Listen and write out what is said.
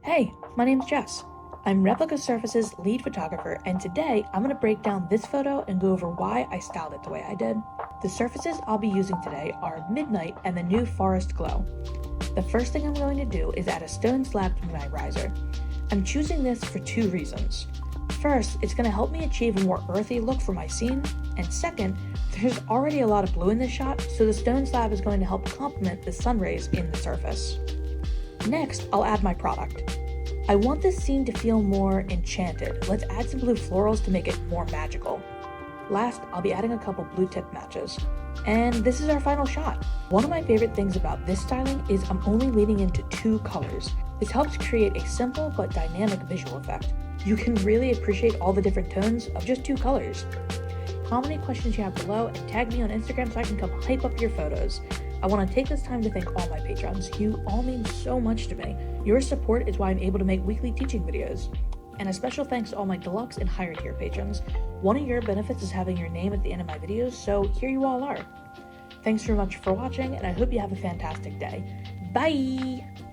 Hey, my name's Jess. I'm Replica Surfaces lead photographer, and today I'm going to break down this photo and go over why I styled it the way I did. The surfaces I'll be using today are Midnight and the new Forest Glow. The first thing I'm going to do is add a stone slab to my riser. I'm choosing this for two reasons. First, it's going to help me achieve a more earthy look for my scene, and second, there's already a lot of blue in this shot, so the stone slab is going to help complement the sun rays in the surface. Next, I'll add my product. I want this scene to feel more enchanted. Let's add some blue florals to make it more magical. Last, I'll be adding a couple blue tip matches. And this is our final shot. One of my favorite things about this styling is I'm only leaning into two colors. This helps create a simple but dynamic visual effect. You can really appreciate all the different tones of just two colors. Comment any questions you have below and tag me on Instagram so I can come hype up your photos. I want to take this time to thank all my patrons. You all mean so much to me. Your support is why I'm able to make weekly teaching videos. And a special thanks to all my deluxe and higher tier patrons. One of your benefits is having your name at the end of my videos, so here you all are. Thanks very much for watching, and I hope you have a fantastic day. Bye!